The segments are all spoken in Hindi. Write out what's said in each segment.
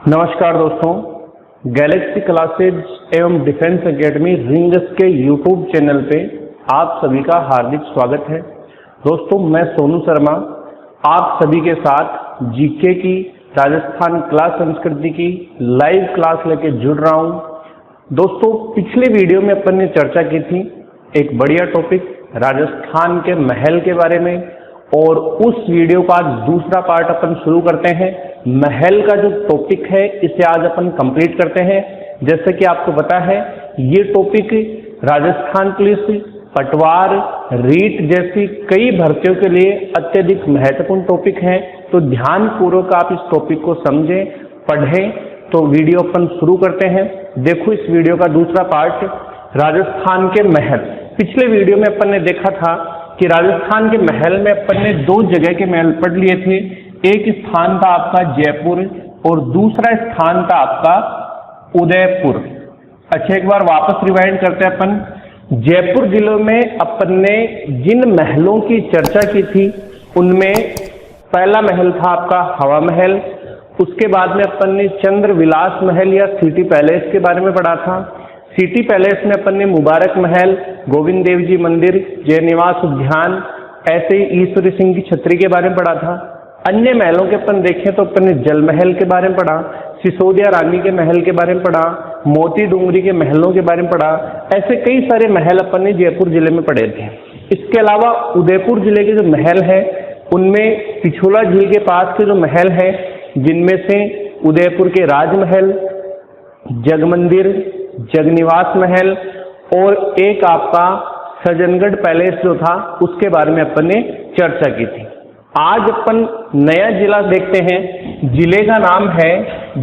नमस्कार दोस्तों, गैलेक्सी क्लासेज एवं डिफेंस एकेडमी रिंग्स के यूट्यूब चैनल पे आप सभी का हार्दिक स्वागत है। दोस्तों, मैं सोनू शर्मा आप सभी के साथ जीके की राजस्थान क्लास संस्कृति की लाइव क्लास लेके जुड़ रहा हूँ। दोस्तों, पिछले वीडियो में अपन ने चर्चा की थी एक बढ़िया टॉपिक राजस्थान के महल के बारे में, और उस वीडियो का दूसरा पार्ट अपन शुरू करते हैं। महल का जो टॉपिक है इसे आज अपन कंप्लीट करते हैं। जैसे कि आपको पता है ये टॉपिक राजस्थान पुलिस, पटवार, रीट जैसी कई भर्तियों के लिए अत्यधिक महत्वपूर्ण टॉपिक है। तो ध्यानपूर्वक आप इस टॉपिक को समझें, पढ़ें। तो वीडियो अपन शुरू करते हैं। देखो, इस वीडियो का दूसरा पार्ट राजस्थान के महल। पिछले वीडियो में अपन ने देखा था कि राजस्थान के महल में अपन ने दो जगह के महल पढ़ लिए थे। एक स्थान था आपका जयपुर और दूसरा स्थान था आपका उदयपुर। अच्छा, एक बार वापस रिवाइंड करते हैं अपन। जयपुर जिले में अपन ने जिन महलों की चर्चा की थी उनमें पहला महल था आपका हवा महल। उसके बाद में अपन ने चंद्र विलास महल या सिटी पैलेस के बारे में पढ़ा था। सिटी पैलेस में अपन ने मुबारक महल, गोविंद देव जी मंदिर, जय निवास उद्यान, ऐसे ही ईश्वरी सिंह की छतरी के बारे में पढ़ा था। अन्य महलों के अपन देखें तो अपन ने जल महल के बारे में पढ़ा, सिसोदिया रानी के महल के बारे में पढ़ा, मोती डूंगरी के महलों के बारे में पढ़ा। ऐसे कई सारे महल अपन ने जयपुर जिले में पढ़े थे। इसके अलावा उदयपुर जिले के जो महल है उनमें पिछोला झील के पास के जो महल है, जिनमें से उदयपुर के राजमहल, जगमंदिर, जगनिवास महल और एक आपका सज्जनगढ़ पैलेस जो था उसके बारे में अपन ने चर्चा की थी। आज अपन नया जिला देखते हैं। जिले का नाम है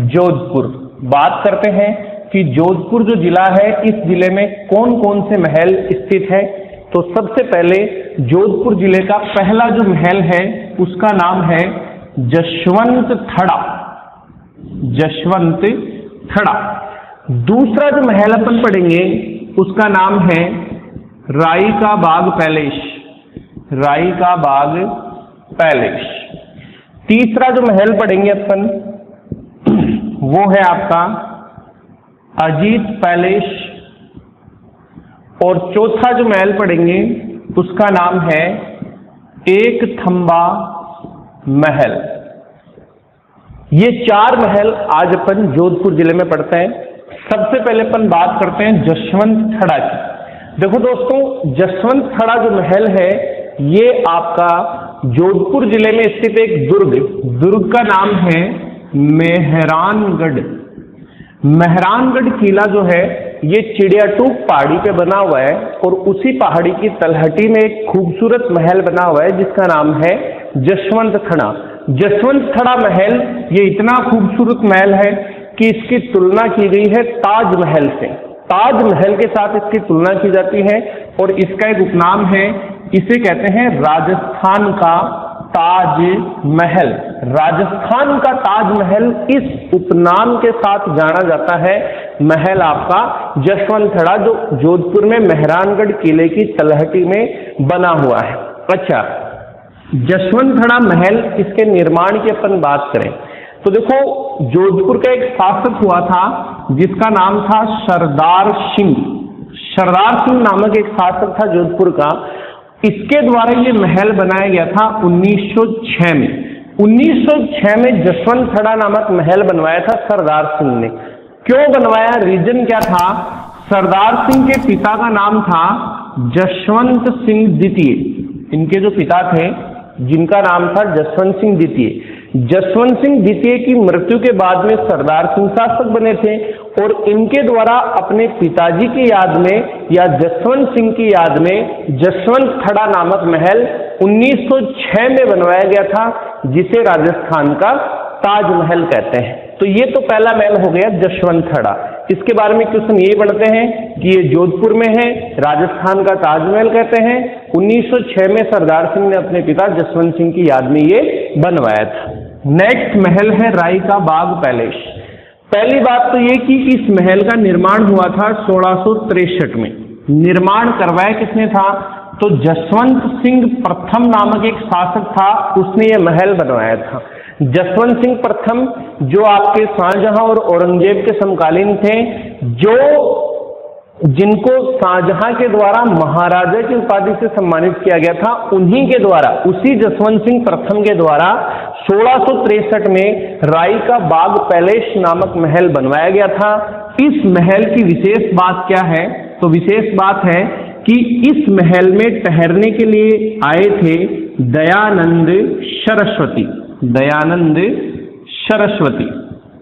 जोधपुर। बात करते हैं कि जोधपुर जो जिला है इस जिले में कौन कौन से महल स्थित है। तो सबसे पहले जोधपुर जिले का पहला जो महल है उसका नाम है जशवंत थड़ा। जशवंत थड़ा। दूसरा जो महल अपन पढ़ेंगे उसका नाम है राई का बाग पैलेस। राई का बाग पैलेस। तीसरा जो महल पढ़ेंगे अपन वो है आपका अजीत पैलेस। और चौथा जो महल पढ़ेंगे उसका नाम है एक थंबा महल। ये चार महल आज अपन जोधपुर जिले में पढ़ते हैं। सबसे पहले अपन बात करते हैं जशवंत थड़ा की। देखो दोस्तों, जशवंत थड़ा जो महल है ये आपका जोधपुर जिले में स्थित एक दुर्ग का नाम है मेहरानगढ़। मेहरानगढ़ किला जो है ये चिड़ियाटूक पहाड़ी पे बना हुआ है और उसी पहाड़ी की तलहटी में एक खूबसूरत महल बना हुआ है जिसका नाम है जशवंत थड़ा। जशवंत थड़ा महल ये इतना खूबसूरत महल है कि इसकी तुलना की गई है ताजमहल से। ताजमहल के साथ इसकी तुलना की जाती है और इसका एक उपनाम है, इसे कहते हैं राजस्थान का ताजमहल। राजस्थान का ताजमहल इस उपनाम के साथ जाना जाता है महल आपका जशवंत थड़ा, जो जोधपुर में मेहरानगढ़ किले की तलहटी में बना हुआ है। अच्छा, जशवंत थड़ा महल, इसके निर्माण की अपन बात करें तो देखो, जोधपुर का एक शासक हुआ था जिसका नाम था सरदार सिंह। सरदार सिंह नामक एक शासक था जोधपुर का। इसके द्वारा ये महल बनाया गया था 1906 में। 1906 में जशवंत थड़ा नामक महल बनवाया था सरदार सिंह ने। क्यों बनवाया, रीजन क्या था? सरदार सिंह के पिता का नाम था जशवंत सिंह द्वितीय। इनके जो पिता थे जिनका नाम था जशवंत सिंह द्वितीय। जशवंत सिंह द्वितीय की मृत्यु के बाद में सरदार सिंह शासक बने थे और इनके द्वारा अपने पिताजी की याद में या जशवंत सिंह की याद में जशवंत थड़ा नामक महल 1906 में बनवाया गया था, जिसे राजस्थान का ताजमहल कहते हैं। तो ये तो पहला महल हो गया जशवंत थड़ा। इसके बारे में क्वेश्चन ये पढ़ते हैं कि ये जोधपुर में है, राजस्थान का ताजमहल कहते हैं। 1906 में सरदार सिंह ने अपने पिता जसवंत सिंह की याद में ये बनवाया था। नेक्स्ट महल है राई का बाग पैलेस। पहली बात तो ये कि इस महल का निर्माण हुआ था 1663 में। निर्माण करवाया किसने था? तो जसवंत सिंह प्रथम नामक एक शासक था, उसने ये महल बनवाया था। जसवंत सिंह प्रथम जो आपके शाहजहां और औरंगजेब के समकालीन थे, जिनको शाहजहां के द्वारा महाराजा की उपाधि से सम्मानित किया गया था, उन्हीं के द्वारा, उसी जसवंत सिंह प्रथम के द्वारा 1663 में राई का बाग पैलेस नामक महल बनवाया गया था। इस महल की विशेष बात क्या है? तो विशेष बात है कि इस महल में ठहरने के लिए आए थे दयानंद सरस्वती। दयानंद सरस्वती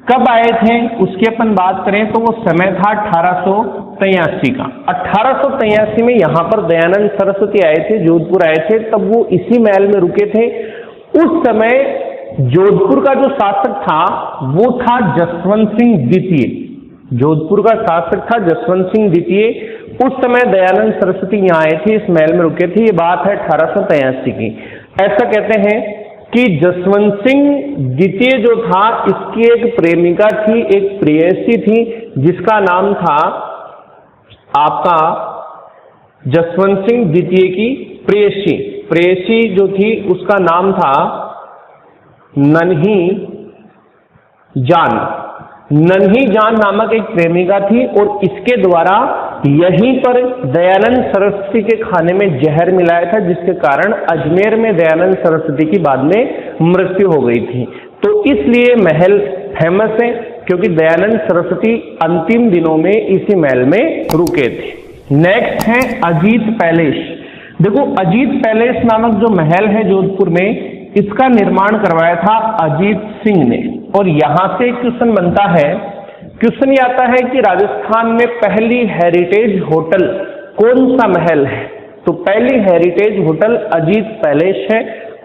कब आए थे उसकी अपन बात करें तो वो समय था 1883 का। 1883 में यहाँ पर दयानंद सरस्वती आए थे, जोधपुर आए थे, तब वो इसी महल में रुके थे। उस समय जोधपुर का जो शासक था वो था जसवंत सिंह द्वितीय। जोधपुर का शासक था जसवंत सिंह द्वितीय। उस समय दयानंद सरस्वती यहाँ आए थे, इस महल में रुके थे। ये बात है 1883 की। ऐसा कहते हैं कि जसवंत सिंह द्वितीय जो था, इसकी एक प्रेमिका थी, एक प्रेयसी थी, जिसका नाम था आपका जसवंत सिंह द्वितीय की प्रेयसी। प्रेयसी जो थी उसका नाम था नन्ही जान। नन्ही जान नामक एक प्रेमिका थी और इसके द्वारा यहीं पर दयानंद सरस्वती के खाने में जहर मिलाया था, जिसके कारण अजमेर में दयानंद सरस्वती की बाद में मृत्यु हो गई थी। तो इसलिए महल फेमस है, क्योंकि दयानंद सरस्वती अंतिम दिनों में इसी महल में रुके थे। नेक्स्ट है अजीत पैलेस। देखो, अजीत पैलेस नामक जो महल है जोधपुर में, इसका निर्माण करवाया था अजीत सिंह ने। और यहां से क्वेश्चन बनता है, क्वेश्चन ये आता है कि राजस्थान में पहली हेरिटेज होटल कौन सा महल है? तो पहली हेरिटेज होटल अजीत पैलेस है,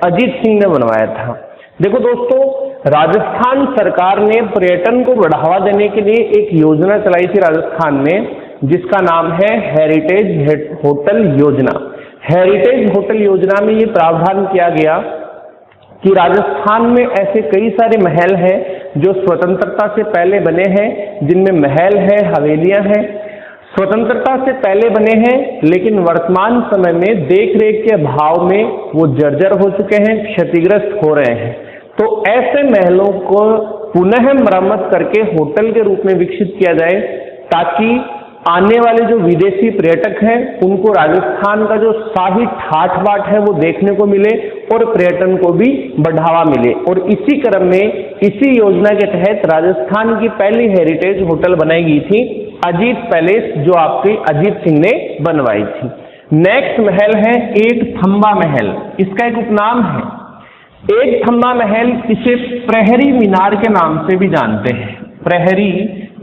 अजीत सिंह ने बनवाया था। देखो दोस्तों, राजस्थान सरकार ने पर्यटन को बढ़ावा देने के लिए एक योजना चलाई थी राजस्थान में, जिसका नाम है हेरिटेज होटल योजना। हेरिटेज होटल योजना में ये प्रावधान किया गया कि राजस्थान में ऐसे कई सारे महल हैं जो स्वतंत्रता से पहले बने हैं, जिनमें महल है, हवेलियां हैं, स्वतंत्रता से पहले बने हैं, लेकिन वर्तमान समय में देखरेख के अभाव में वो जर्जर हो चुके हैं, क्षतिग्रस्त हो रहे हैं। तो ऐसे महलों को पुनः मरम्मत करके होटल के रूप में विकसित किया जाए, ताकि आने वाले जो विदेशी पर्यटक हैं उनको राजस्थान का जो शाही ठाठ बाट है वो देखने को मिले और पर्यटन को भी बढ़ावा मिले। और इसी क्रम में, इसी योजना के तहत राजस्थान की पहली हेरिटेज होटल बनाई गई थी अजीत पैलेस, जो आपके अजीत सिंह ने बनवाई थी। नेक्स्ट महल है एक थंबा महल। इसका एक उपनाम है एक थंबा महल। इसे प्रहरी मीनार के नाम से भी जानते हैं। प्रहरी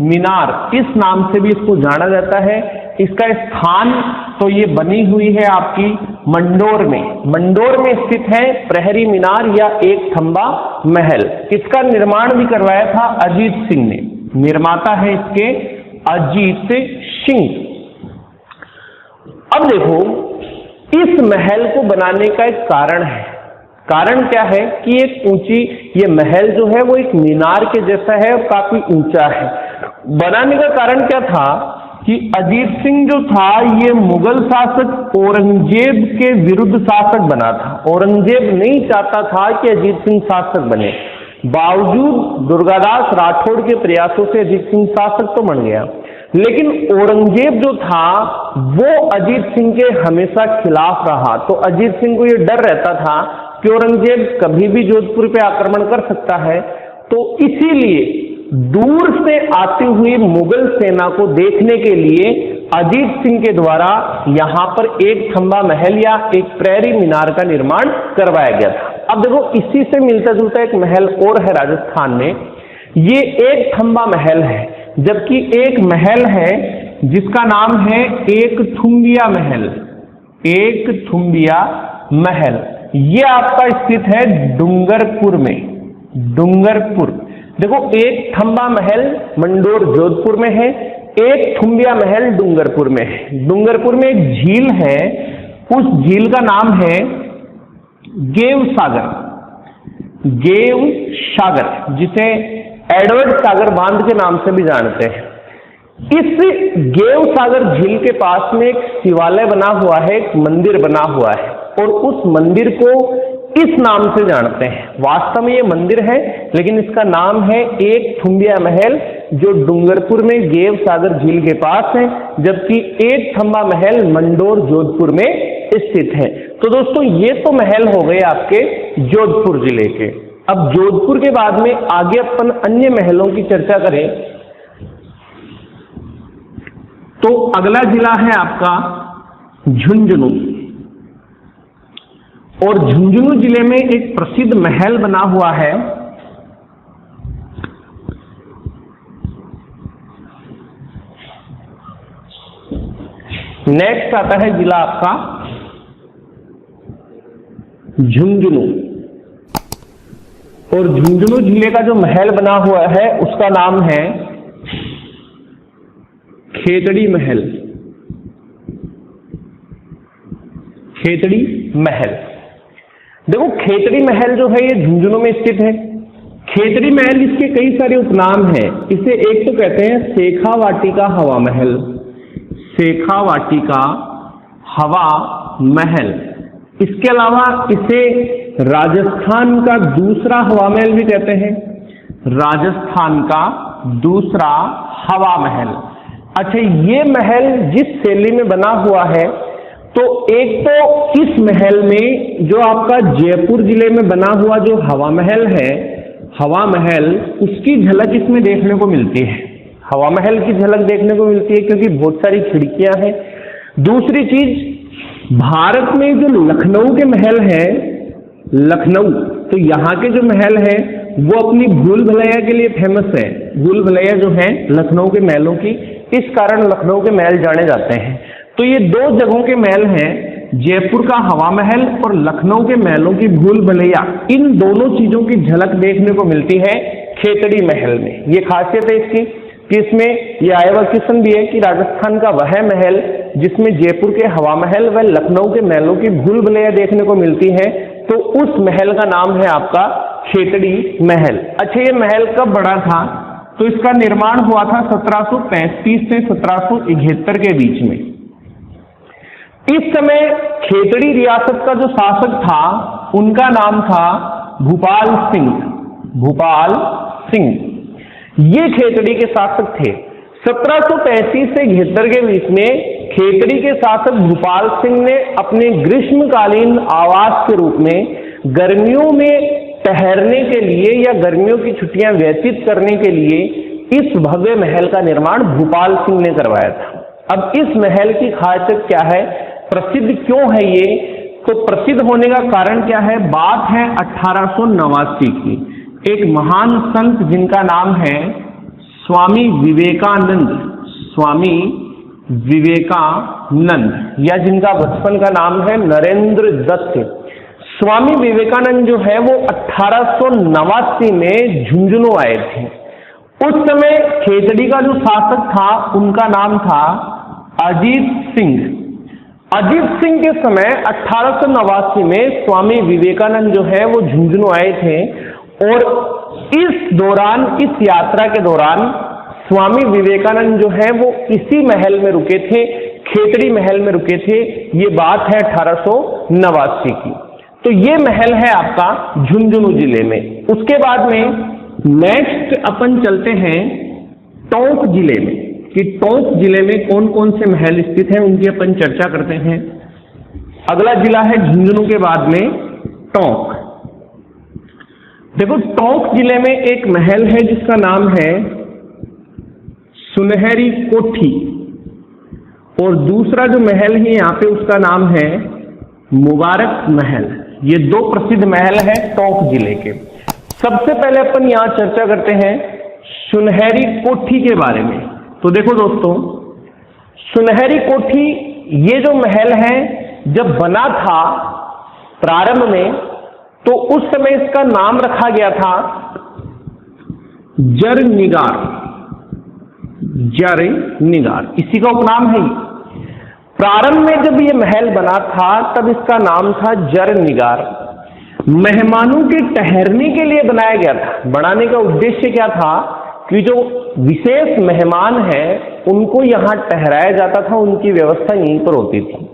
मीनार इस नाम से भी इसको जाना जाता है। इसका स्थान तो ये बनी हुई है आपकी मंडोर में। मंडोर में स्थित है प्रहरी मीनार या एक थंबा महल। इसका निर्माण भी करवाया था अजीत सिंह ने। निर्माता है इसके अजीत सिंह। अब देखो, इस महल को बनाने का एक कारण है। कारण क्या है कि एक ऊंची, ये महल जो है वो एक मीनार के जैसा है और काफी ऊंचा है। बनाने का कारण क्या था कि अजीत सिंह जो था ये मुगल शासक औरंगजेब के विरुद्ध शासक बना था। औरंगजेब नहीं चाहता था कि अजीत सिंह शासक बने, बावजूद दुर्गादास राठौड़ के प्रयासों से अजीत सिंह शासक तो बन गया, लेकिन औरंगजेब जो था वो अजीत सिंह के हमेशा खिलाफ रहा। तो अजीत सिंह को ये डर रहता था कि औरंगजेब कभी भी जोधपुर पे आक्रमण कर सकता है। तो इसीलिए दूर से आती हुई मुगल सेना को देखने के लिए अजीत सिंह के द्वारा यहां पर एक थंबा महल या एक प्रहरी मीनार का निर्माण करवाया गया था। अब देखो, इसी से मिलता जुलता एक महल और है राजस्थान में, ये एक थंबा महल है। जबकि एक महल है जिसका नाम है एक थुम्बिया महल। एक थुम्बिया महल ये आपका स्थित है डूंगरपुर में। डूंगरपुर, देखो, एक थंबा महल मंडोर जोधपुर में है, एक थुम्बिया महल डूंगरपुर में है। डूंगरपुर में एक झील है, उस झील का नाम है गेव सागर। गेव सागर, जिसे एडवर्ड सागर बांध के नाम से भी जानते हैं। इस गेव सागर झील के पास में एक शिवालय बना हुआ है, एक मंदिर बना हुआ है, और उस मंदिर को इस नाम से जानते हैं। वास्तव में ये मंदिर है, लेकिन इसका नाम है एक थुम्बिया महल, जो डूंगरपुर में गेव सागर झील के पास है, जबकि एक थंबा महल मंडोर जोधपुर में स्थित है। तो दोस्तों ये तो महल हो गए आपके जोधपुर जिले के। अब जोधपुर के बाद में आगे अपन अन्य महलों की चर्चा करें तो अगला जिला है आपका झुंझुनू। और झुंझुनू जिले में एक प्रसिद्ध महल बना हुआ है, नेक्स्ट आता है जिला आपका झुंझुनू। और झुंझुनू जिले का जो महल बना हुआ है उसका नाम है खेतड़ी महल। खेतड़ी महल, देखो खेतड़ी महल जो है ये झुंझुनू में स्थित है। खेतड़ी महल, इसके कई सारे उपनाम हैं। इसे एक तो कहते हैं सेखा वाटिका हवा महल, सेखा वाटिका हवा महल। इसके अलावा इसे राजस्थान का दूसरा हवा महल भी कहते हैं, राजस्थान का दूसरा हवा महल। अच्छा, ये महल जिस शैली में बना हुआ है, तो एक तो इस महल में जो आपका जयपुर जिले में बना हुआ जो हवा महल है, हवा महल, उसकी झलक इसमें देखने को मिलती है। हवा महल की झलक देखने को मिलती है क्योंकि बहुत सारी खिड़कियां हैं। दूसरी चीज, भारत में जो लखनऊ के महल है, लखनऊ, तो यहाँ के जो महल है वो अपनी भूल भुलैया के लिए फेमस है। भूल भुलैया जो है लखनऊ के महलों की, इस कारण लखनऊ के महल जाने जाते हैं। तो ये दो जगहों के महल हैं, जयपुर का हवा महल और लखनऊ के महलों की भूल भुलैया। इन दोनों चीजों की झलक देखने को मिलती है खेतड़ी महल में। ये खासियत है इसकी कि इसमें यह आयवा क्वेश्चन भी है कि राजस्थान का वह महल जिसमें जयपुर के हवा महल व लखनऊ के महलों की भूल भुलैया देखने को मिलती है, तो उस महल का नाम है आपका खेतड़ी महल। अच्छा, ये महल कब बना था? तो इसका निर्माण हुआ था 1735 से 1771 के बीच में। इस समय खेतड़ी रियासत का जो शासक था उनका नाम था भूपाल सिंह। भूपाल सिंह ये खेतड़ी के शासक थे। 1735 से 71 के बीच में खेतड़ी के शासक भूपाल सिंह ने अपने ग्रीष्मकालीन आवास के रूप में गर्मियों में ठहरने के लिए या गर्मियों की छुट्टियां व्यतीत करने के लिए इस भव्य महल का निर्माण भूपाल सिंह ने करवाया था। अब इस महल की खासियत क्या है, प्रसिद्ध क्यों है ये? तो प्रसिद्ध होने का कारण क्या है? बात है 1889 की। एक महान संत जिनका नाम है स्वामी विवेकानंद, स्वामी विवेकानंद, या जिनका बचपन का नाम है नरेंद्र दत्त। स्वामी विवेकानंद जो है वो 1889 में झुंझुनू आए थे। उस समय खेतड़ी का जो शासक था उनका नाम था अजीत सिंह। अजीत सिंह के समय 1889 में स्वामी विवेकानंद जो है वो झुंझुनू आए थे, और इस दौरान, इस यात्रा के दौरान स्वामी विवेकानंद जो है वो इसी महल में रुके थे, खेतड़ी महल में रुके थे। ये बात है 1889 की। तो ये महल है आपका झुंझुनू जिले में। उसके बाद में नेक्स्ट अपन चलते हैं टोंक जिले में, कि टोंक जिले में कौन कौन से महल स्थित हैं, उनकी अपन चर्चा करते हैं। अगला जिला है झुंझुनू के बाद में टोंक। देखो, टोंक जिले में एक महल है जिसका नाम है सुनहरी कोठी, और दूसरा जो महल है यहाँ पे उसका नाम है मुबारक महल। ये दो प्रसिद्ध महल हैं टोंक जिले के। सबसे पहले अपन यहाँ चर्चा करते हैं सुनहरी कोठी के बारे में। तो देखो दोस्तों, सुनहरी कोठी ये जो महल है जब बना था प्रारंभ में, तो उस समय इसका नाम रखा गया था जरनिगार। जरनिगार इसी का उपनाम है। प्रारंभ में जब ये महल बना था तब इसका नाम था जरनिगार। मेहमानों के ठहरने के लिए बनाया गया था। बनाने का उद्देश्य क्या था कि जो विशेष मेहमान हैं उनको यहाँ ठहराया जाता था, उनकी व्यवस्था यहीं पर होती थी।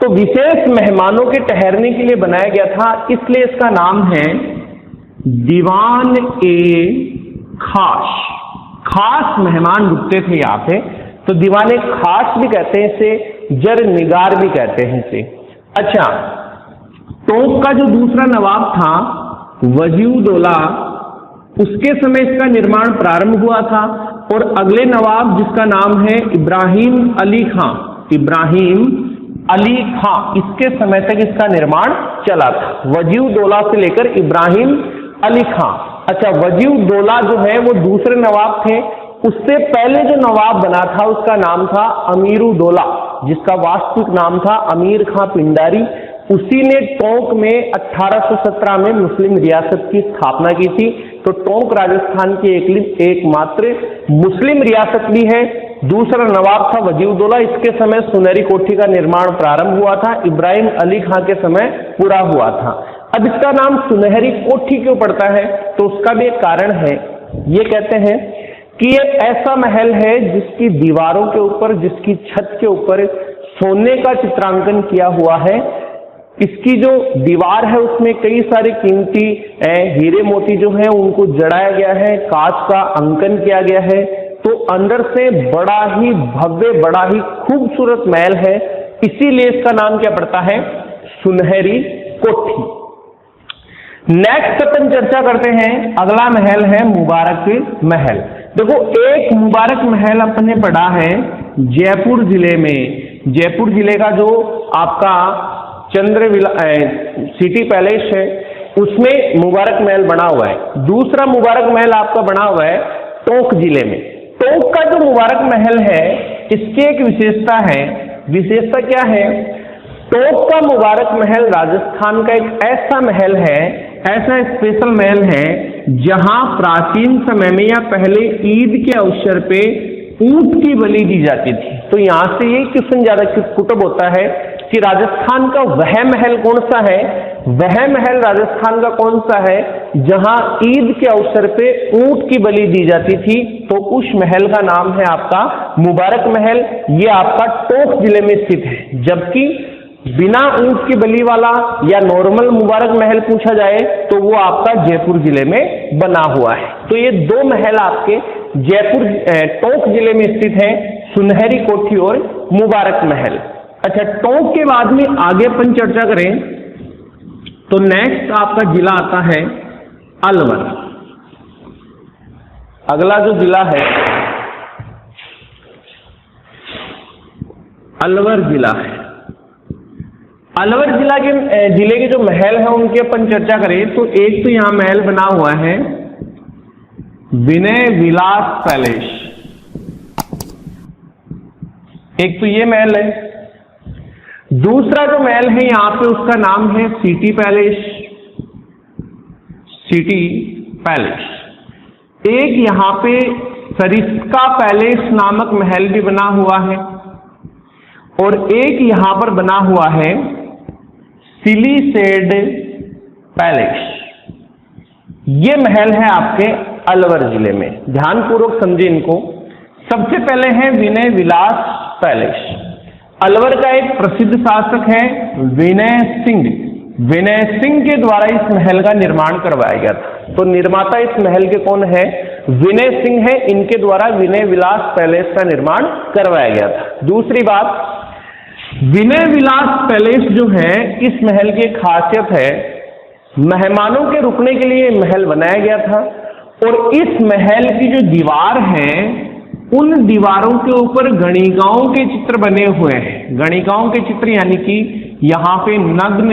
तो विशेष मेहमानों के ठहरने के लिए बनाया गया था, इसलिए इसका नाम है दीवान ए खास। खास मेहमान रुकते थे यहाँ पे, तो दीवान ए खास भी कहते हैं इसे, जर निगार भी कहते हैं इसे। अच्छा, टोंक का जो दूसरा नवाब था वजीउद्दौला, उसके समय इसका निर्माण प्रारंभ हुआ था, और अगले नवाब जिसका नाम है इब्राहिम अली खां, इब्राहिम अली खां, इसके समय तक इसका निर्माण चला था, वजीउद्दौला से लेकर इब्राहिम अली खां। अच्छा, वजीउद्दौला जो है वो दूसरे नवाब थे, उससे पहले जो नवाब बना था उसका नाम था अमीरुद्दौला, जिसका वास्तविक नाम था अमीर खां पिंडारी। उसी ने टोंक में 1817 में मुस्लिम रियासत की स्थापना की थी। तो टोंक राजस्थान की एकमात्र मुस्लिम रियासत भी है। दूसरा नवाब था वजीउद्दौला, इसके समय सुनहरी कोठी का निर्माण प्रारंभ हुआ था, इब्राहिम अली खां के समय पूरा हुआ था। अब इसका नाम सुनहरी कोठी क्यों पड़ता है, तो उसका भी एक कारण है। ये कहते हैं कि ये ऐसा महल है जिसकी दीवारों के ऊपर, जिसकी छत के ऊपर सोने का चित्रांकन किया हुआ है। इसकी जो दीवार है उसमें कई सारे कीमती हीरे मोती जो हैं उनको जड़ाया गया है, कांच का अंकन किया गया है। तो अंदर से बड़ा ही भव्य, बड़ा ही खूबसूरत महल है, इसीलिए इसका नाम क्या पड़ता है, सुनहरी कोठी। नेक्स्ट अपन चर्चा करते हैं, अगला महल है मुबारक महल। देखो, एक मुबारक महल अपने पढ़ा है जयपुर जिले में। जयपुर जिले का जो आपका सिटी पैलेस है उसमें मुबारक महल बना हुआ है। दूसरा मुबारक महल आपका बना हुआ है टोंक जिले में। टोंक का जो मुबारक महल है इसकी एक विशेषता है। विशेषता क्या है, टोंक का मुबारक महल राजस्थान का एक ऐसा महल है, ऐसा स्पेशल महल है जहां प्राचीन समय में या पहले ईद के अवसर पे ऊंट की बलि दी जाती थी। तो यहां से ये क्वेश्चन ज्यादा कुतुब होता है कि राजस्थान का वह महल कौन सा है, वह महल राजस्थान का कौन सा है जहां ईद के अवसर पे ऊंट की बलि दी जाती थी। तो उस महल का नाम है आपका मुबारक महल। ये आपका टोंक जिले में स्थित है। जबकि बिना ऊंट की बलि वाला या नॉर्मल मुबारक महल पूछा जाए तो वो आपका जयपुर जिले में बना हुआ है। तो ये दो महल आपके जयपुर टोंक जिले में स्थित हैं, सुनहरी कोठी और मुबारक महल। अच्छा, टोंक के बाद में आगे अपन चर्चा करें तो नेक्स्ट आपका जिला आता है अलवर। अगला जो जिला है अलवर जिला है। अलवर जिले के जो महल हैं उनकी अपन चर्चा करें तो एक तो यहां महल बना हुआ है विनय विलास पैलेस, एक तो ये महल है। दूसरा जो महल है यहां पे उसका नाम है सिटी पैलेस, सिटी पैलेस। एक यहां पे सरिस्का पैलेस नामक महल भी बना हुआ है और एक यहां पर बना हुआ है सिलीसेड पैलेस। ये महल है आपके अलवर जिले में, ध्यानपूर्वक समझे इनको। सबसे पहले है विनय विलास पैलेस। अलवर का एक प्रसिद्ध शासक है विनय सिंह। विनय सिंह के द्वारा इस महल का निर्माण करवाया गया था। तो निर्माता इस महल के कौन है, विनय सिंह है। इनके द्वारा विनय विलास पैलेस का निर्माण करवाया गया था। दूसरी बात, विनय विलास पैलेस जो है इस महल की खासियत है, मेहमानों के रुकने के लिए महल बनाया गया था और इस महल की जो दीवार है उन दीवारों के ऊपर गणिकाओं के चित्र बने हुए हैं। गणिकाओं के चित्र यानी कि यहाँ पे नग्न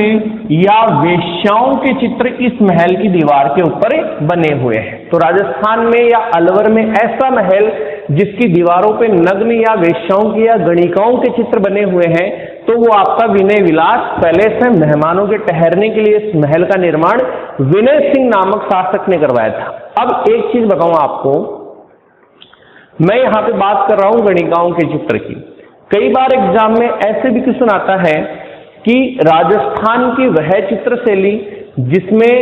या वेश्याओं के चित्र इस महल की दीवार के ऊपर बने हुए हैं। तो राजस्थान में या अलवर में ऐसा महल जिसकी दीवारों पे नग्न या वेश्याओं की या गणिकाओं के चित्र बने हुए हैं तो वो आपका विनय विलास पैलेस है। मेहमानों के ठहरने के लिए इस महल का निर्माण विनय सिंह नामक शासक ने करवाया था। अब एक चीज बताऊं आपको, मैं यहां पे बात कर रहा हूं गणिकाओं के चित्र की। कई बार एग्जाम में ऐसे भी क्वेश्चन आता है कि राजस्थान की वह चित्र शैली जिसमें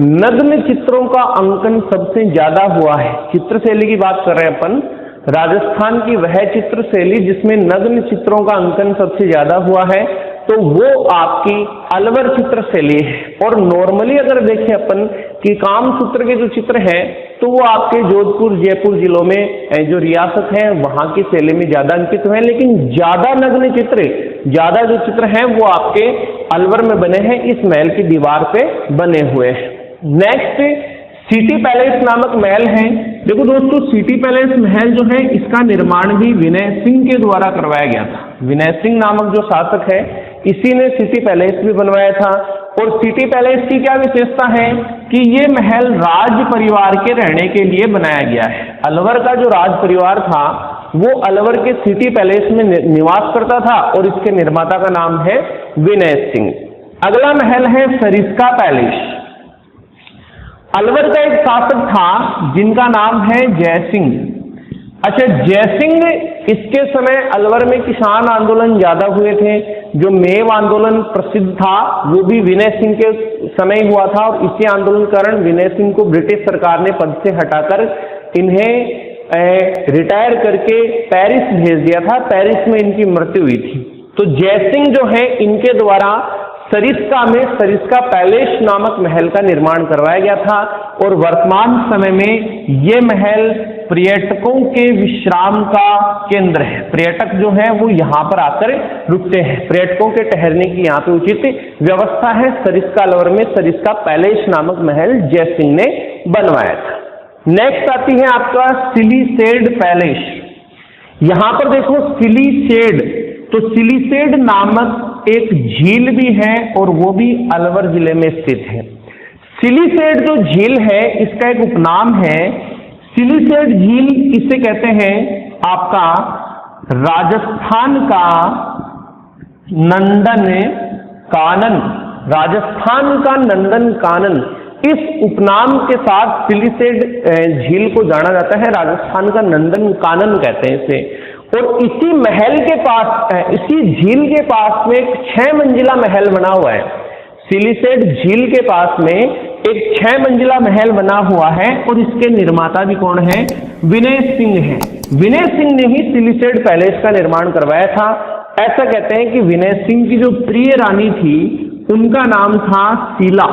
नग्न चित्रों का अंकन सबसे ज्यादा हुआ है। चित्र शैली की बात कर रहे हैं अपन, राजस्थान की वह चित्र शैली जिसमें नग्न चित्रों का अंकन सबसे ज्यादा हुआ है तो वो आपकी अलवर चित्र शैली है। और नॉर्मली अगर देखें अपन कि कामसूत्र के जो चित्र हैं तो वो आपके जोधपुर जयपुर जिलों में जो रियासत है वहां की शैली में ज्यादा अंकित हुए हैं, लेकिन ज्यादा नग्न चित्र, ज्यादा जो चित्र हैं वो आपके अलवर में बने हैं, इस महल की दीवार पे बने हुए हैं। नेक्स्ट सिटी पैलेस नामक महल है। देखो दोस्तों, सिटी पैलेस महल जो है इसका निर्माण भी विनय सिंह के द्वारा करवाया गया था। विनय सिंह नामक जो शासक है इसी ने सिटी पैलेस भी बनवाया था। और सिटी पैलेस की क्या विशेषता है कि ये महल राज परिवार के रहने के लिए बनाया गया है। अलवर का जो राज परिवार था वो अलवर के सिटी पैलेस में निवास करता था और इसके निर्माता का नाम है विनय सिंह। अगला महल है सरिस्का पैलेस। अलवर का एक शासक था जिनका नाम है जयसिंह। अच्छा, जयसिंह, इसके समय अलवर में किसान आंदोलन ज्यादा हुए थे। जो मेव आंदोलन प्रसिद्ध था वो भी विनय सिंह के समय हुआ था और इसी आंदोलन के कारण विनय सिंह को ब्रिटिश सरकार ने पद से हटाकर इन्हें रिटायर करके पेरिस भेज दिया था। पेरिस में इनकी मृत्यु हुई थी। तो जयसिंह जो है इनके द्वारा सरिस्का में सरिस्का पैलेस नामक महल का निर्माण करवाया गया था। और वर्तमान समय में ये महल पर्यटकों के विश्राम का केंद्र है। पर्यटक जो है वो यहाँ पर आकर रुकते हैं। पर्यटकों के ठहरने की यहाँ पे उचित व्यवस्था है। सरिस्का अलवर में सरिस्का पैलेस नामक महल जयसिंह ने बनवाया था। नेक्स्ट आती है आपका सिलीसेड पैलेस। यहां पर देखो सिलीसेड, तो सिलीसेड नामक एक झील भी है और वो भी अलवर जिले में स्थित है। सिलीसेड जो झील है इसका एक उपनाम है। सिलीसेड झील इसे कहते हैं आपका राजस्थान का नंदन कानन। राजस्थान का नंदन कानन, इस उपनाम के साथ सिलीसेड झील को जाना जाता है। राजस्थान का नंदन कानन कहते हैं इसे। और इसी महल के पास, इसी झील के पास में एक 6 मंजिला महल बना हुआ है। सिलीसेड झील के पास में एक 6 मंजिला महल बना हुआ है और इसके निर्माता भी कौन है? विनय सिंह है। विनय सिंह ने ही सिलीसेड पैलेस का निर्माण करवाया था। ऐसा कहते हैं कि विनय सिंह की जो प्रिय रानी थी उनका नाम था शीला।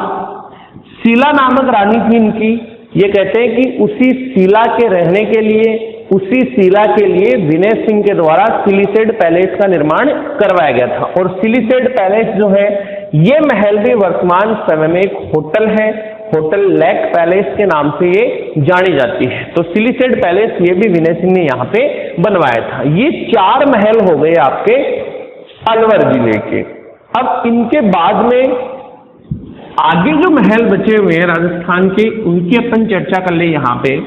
शीला नामक रानी थी इनकी। ये कहते हैं कि उसी शीला के रहने के लिए, उसी शीला के लिए विनय सिंह के द्वारा सिलीसेड पैलेस का निर्माण करवाया गया था। और सिलीसेड पैलेस जो है ये महल भी वर्तमान समय में एक होटल है। होटल लेक पैलेस के नाम से ये जानी जाती है। तो सिलीसेड पैलेस ये भी विनय सिंह ने यहाँ पे बनवाया था। ये 4 महल हो गए आपके अलवर जिले के। अब इनके बाद में आगे जो महल बचे हुए हैं राजस्थान के, उनकी अपन चर्चा कर ले यहाँ पे।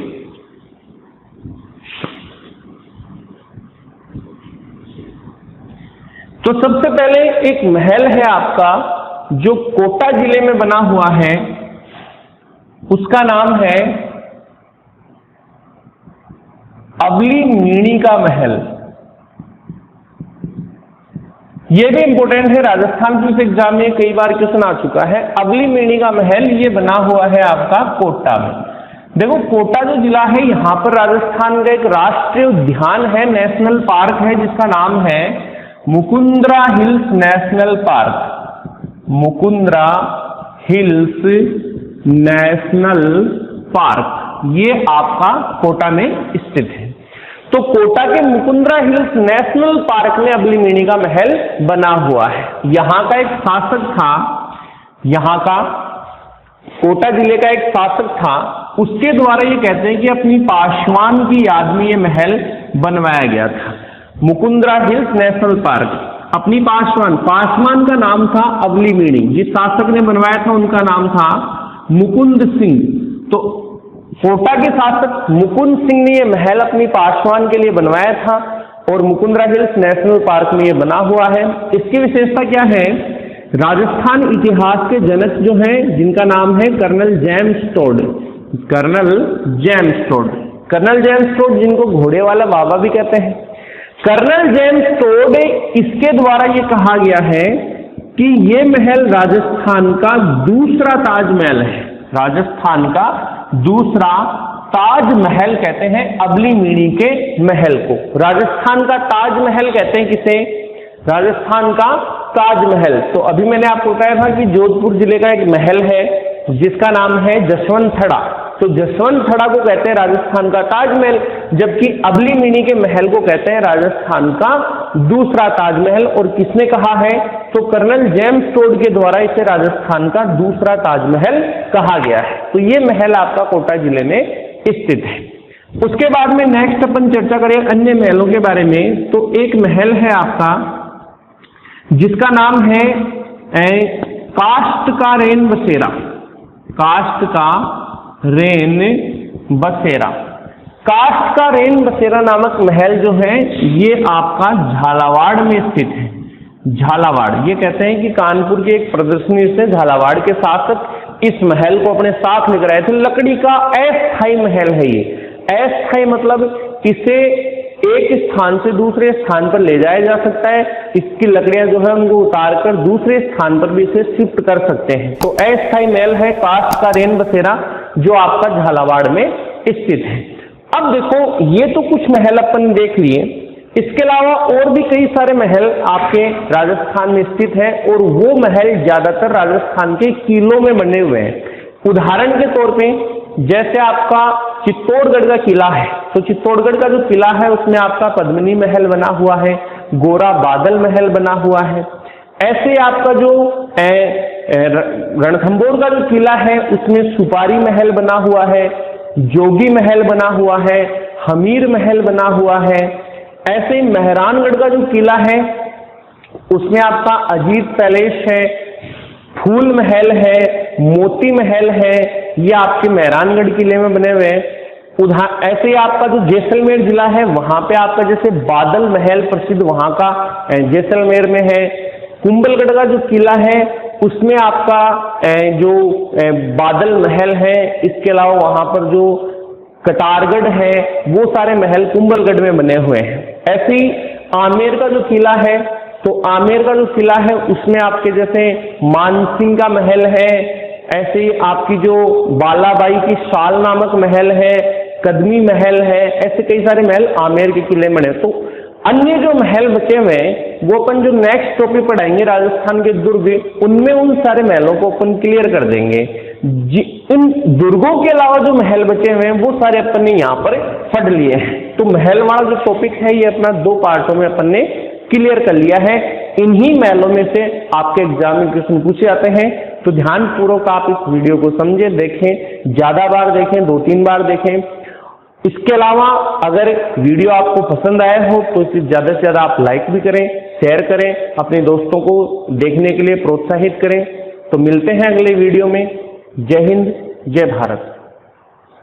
तो सबसे पहले एक महल है आपका जो कोटा जिले में बना हुआ है, उसका नाम है अबली मीणी का महल। यह भी इंपॉर्टेंट है, राजस्थान पुलिस एग्जाम में कई बार क्वेश्चन आ चुका है। अबली मीणी का महल ये बना हुआ है आपका कोटा में। देखो कोटा जो जिला है यहाँ पर राजस्थान का एक राष्ट्रीय उद्यान है, नेशनल पार्क है, जिसका नाम है Mukundra hills national park. Mukundra hills national park ये आपका कोटा में स्थित है। तो कोटा के मुकुंद्रा हिल्स नेशनल पार्क में अबली मीणी का महल बना हुआ है। यहाँ का एक शासक था, यहाँ का कोटा जिले का एक शासक था, उसके द्वारा ये कहते हैं कि अपनी पासवान की याद में ये महल बनवाया गया था। मुकुंद्रा हिल्स नेशनल पार्क, अपनी पासवान का नाम था अबली मीणी। जिस शासक ने बनवाया था उनका नाम था मुकुंद सिंह। तो कोटा के शासक मुकुंद सिंह ने यह महल अपनी पासवान के लिए बनवाया था और मुकुंद्रा हिल्स नेशनल पार्क में यह बना हुआ है। इसकी विशेषता क्या है? राजस्थान इतिहास के जनक जो हैं जिनका नाम है colonel James Tod. Colonel James Tod, colonel James Tod जिनको घोड़े वाला बाबा भी कहते हैं। कर्नल जेम्स टोड, इसके द्वारा ये कहा गया है कि ये महल राजस्थान का दूसरा ताजमहल है। राजस्थान का दूसरा ताजमहल कहते हैं अबली मीणी के महल को। राजस्थान का ताजमहल कहते हैं किसे? राजस्थान का ताजमहल। तो अभी मैंने आपको बताया था कि जोधपुर जिले का एक महल है जिसका नाम है जसवंतथड़ा। तो जसवंतथड़ा को कहते हैं राजस्थान का ताजमहल, जबकि अबली मिनी के महल को कहते हैं राजस्थान का दूसरा ताजमहल। और किसने कहा है? तो कर्नल जेम्स टोड के द्वारा इसे राजस्थान का दूसरा ताजमहल कहा गया है। तो ये महल आपका कोटा जिले में स्थित है। उसके बाद में नेक्स्ट अपन चर्चा करें अन्य महलों के बारे में। तो एक महल है आपका जिसका नाम है काष्ठ का रेन बसेरा। काष्ठ का रेन बसेरा। काष्ठ का रेन बसेरा नामक महल जो है ये आपका झालावाड़ में स्थित है। झालावाड़, ये कहते हैं कि कानपुर के एक प्रदर्शनी से झालावाड़ के शासक इस महल को अपने साथ लेकर आए थे। लकड़ी का अस्थायी महल है ये। अस्थायी मतलब इसे एक स्थान से दूसरे स्थान पर ले जाया जा सकता है। इसकी लकड़ियां जो है उनको उतार कर दूसरे स्थान पर भी इसे शिफ्ट कर सकते हैं। तो अस्थायी महल है काष्ठ का रेन बसेरा जो आपका झालावाड़ में स्थित है। अब देखो ये तो कुछ महल अपन देख लिए, इसके अलावा और भी कई सारे महल आपके राजस्थान में स्थित है और वो महल ज्यादातर राजस्थान के किलों में बने हुए हैं। उदाहरण के तौर पे जैसे आपका चित्तौड़गढ़ का किला है, तो चित्तौड़गढ़ का जो किला है उसमें आपका पद्मिनी महल बना हुआ है, गोरा बादल महल बना हुआ है। ऐसे आपका जो रणथंभौर का जो किला है उसमें सुपारी महल बना हुआ है, जोगी महल बना हुआ है, हमीर महल बना हुआ है। ऐसे ही मेहरानगढ़ का जो किला है उसमें आपका अजीत पैलेस है, फूल महल है, मोती महल है, ये आपके मेहरानगढ़ किले में बने हुए हैं। ऐसे ही आपका जो जैसलमेर जिला है वहां पे आपका जैसे बादल महल प्रसिद्ध वहां का जैसलमेर में है। कुंभलगढ़ का जो किला है उसमें आपका जो बादल महल है, इसके अलावा वहां पर जो कटारगढ़ है वो सारे महल कुंभलगढ़ में बने हुए हैं। ऐसे ही आमेर का जो किला है, तो आमेर का जो किला है उसमें आपके जैसे मानसिंह का महल है। ऐसे ही आपकी जो बालाबाई की शाल नामक महल है, कदमी महल है, ऐसे कई सारे महल आमेर के किले में बने। तो अन्य जो महल बचे हुए हैं वो अपन जो नेक्स्ट टॉपिक पढ़ाएंगे राजस्थान के दुर्ग, उनमें उन सारे महलों को अपन क्लियर कर देंगे। इन दुर्गों के अलावा जो महल बचे हुए हैं वो सारे अपन ने यहाँ पर पढ़ लिए हैं। तो महल वाला जो टॉपिक है ये अपना 2 पार्टों में अपन ने क्लियर कर लिया है। इन्हीं महलों में से आपके एग्जाम में क्वेश्चन पूछे जाते हैं, तो ध्यानपूर्वक आप इस वीडियो को समझें, देखें, ज्यादा बार देखें, 2-3 बार देखें। इसके अलावा अगर वीडियो आपको पसंद आया हो तो इसे ज्यादा से ज्यादा आप लाइक भी करें, शेयर करें, अपने दोस्तों को देखने के लिए प्रोत्साहित करें। तो मिलते हैं अगले वीडियो में। जय हिंद, जय भारत।